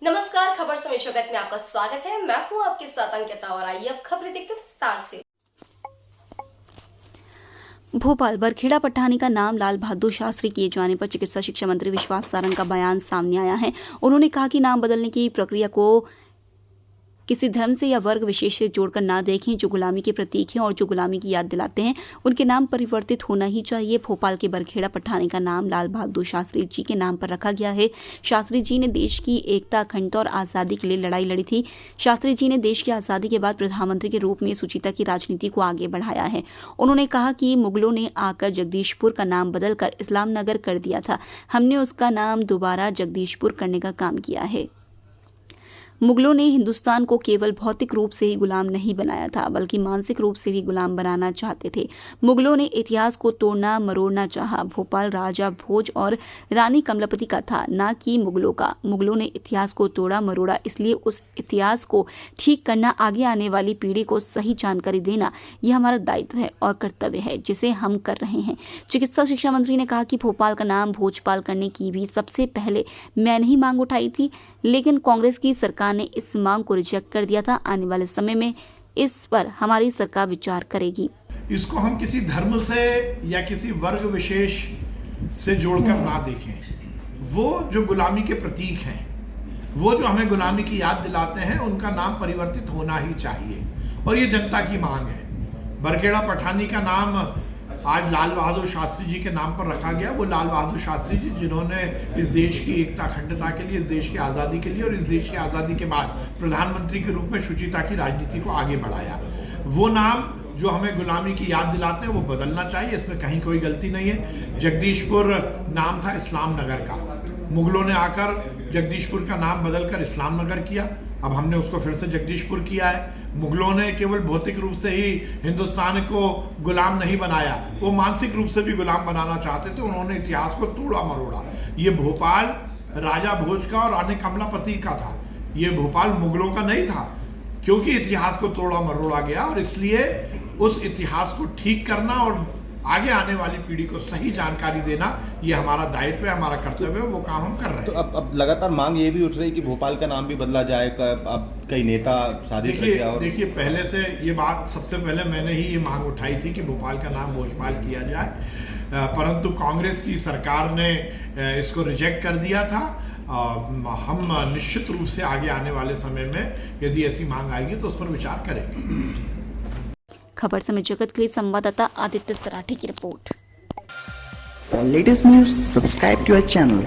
नमस्कार, खबर समय जगत में आपका स्वागत है। मैं हूं आपके साथ अंकिता और आइए अब खबरें देखते हैं विस्तार से। भोपाल बरखेड़ा पठानी का नाम लाल बहादुर शास्त्री किए जाने पर चिकित्सा शिक्षा मंत्री विश्वास सारंग का बयान सामने आया है। उन्होंने कहा कि नाम बदलने की प्रक्रिया को किसी धर्म से या वर्ग विशेष से जोड़कर ना देखें। जो गुलामी के प्रतीक हैं और जो गुलामी की याद दिलाते हैं उनके नाम परिवर्तित होना ही चाहिए। भोपाल के बरखेड़ा पठानी का नाम लाल बहादुर शास्त्री जी के नाम पर रखा गया है। शास्त्री जी ने देश की एकता, अखंडता और आज़ादी के लिए लड़ाई लड़ी थी। शास्त्री जी ने देश की आज़ादी के बाद प्रधानमंत्री के रूप में सुचिता की राजनीति को आगे बढ़ाया है। उन्होंने कहा कि मुगलों ने आकर जगदीशपुर का नाम बदलकर इस्लाम नगर कर दिया था। हमने उसका नाम दोबारा जगदीशपुर करने का काम किया है। मुगलों ने हिंदुस्तान को केवल भौतिक रूप से ही गुलाम नहीं बनाया था, बल्कि मानसिक रूप से भी गुलाम बनाना चाहते थे। मुगलों ने इतिहास को तोड़ना मरोड़ना चाहा। भोपाल राजा भोज और रानी कमलापति का था, ना कि मुगलों का। मुगलों ने इतिहास को तोड़ा मरोड़ा, इसलिए उस इतिहास को ठीक करना, आगे आने वाली पीढ़ी को सही जानकारी देना, यह हमारा दायित्व है और कर्तव्य है, जिसे हम कर रहे हैं। चिकित्सा शिक्षा मंत्री ने कहा कि भोपाल का नाम भोजपाल करने की भी सबसे पहले मैंने ही मांग उठाई थी, लेकिन कांग्रेस की सरकार ने इस मांग को रिजेक्ट कर दिया था। आने वाले समय में इस पर हमारी सरकार विचार करेगी। इसको हम किसी धर्म से या किसी वर्ग विशेष से जोड़कर ना देखें। वो जो गुलामी के प्रतीक हैं, वो जो हमें गुलामी की याद दिलाते हैं, उनका नाम परिवर्तित होना ही चाहिए और ये जनता की मांग है। बरखेड़ा पठानी का नाम आज लाल बहादुर शास्त्री जी के नाम पर रखा गया। वो लाल बहादुर शास्त्री जी जिन्होंने इस देश की एकता, अखंडता के लिए, इस देश की आज़ादी के लिए और इस देश की आज़ादी के बाद प्रधानमंत्री के रूप में शुचिता की राजनीति को आगे बढ़ाया। वो नाम जो हमें गुलामी की याद दिलाते हैं वो बदलना चाहिए, इसमें कहीं कोई गलती नहीं है। जगदीशपुर नाम था इस्लाम नगर का। मुगलों ने आकर जगदीशपुर का नाम बदलकर इस्लाम नगर किया। अब हमने उसको फिर से जगदीशपुर किया है। मुगलों ने केवल भौतिक रूप से ही हिंदुस्तान को गुलाम नहीं बनाया, वो मानसिक रूप से भी गुलाम बनाना चाहते थे। उन्होंने इतिहास को तोड़ा मरोड़ा। ये भोपाल राजा भोज का और रानी कमलापति का था। ये भोपाल मुगलों का नहीं था, क्योंकि इतिहास को तोड़ा मरोड़ा गया और इसलिए उस इतिहास को ठीक करना और आगे आने वाली पीढ़ी को सही जानकारी देना, ये हमारा दायित्व है, हमारा कर्तव्य है। वो काम हम कर रहे हैं। तो अब लगातार मांग ये भी उठ रही है कि भोपाल का नाम भी बदला जाए। अब कई नेता शादी देखिए पहले से ये बात, सबसे पहले मैंने ही ये मांग उठाई थी कि भोपाल का नाम भोजपाल किया जाए, परंतु कांग्रेस की सरकार ने इसको रिजेक्ट कर दिया था। हम निश्चित रूप से आगे आने वाले समय में यदि ऐसी मांग आएगी तो उस पर विचार करेंगे। खबर समय जगत के लिए संवाददाता आदित्य सराठे की report. For latest news, subscribe to our channel.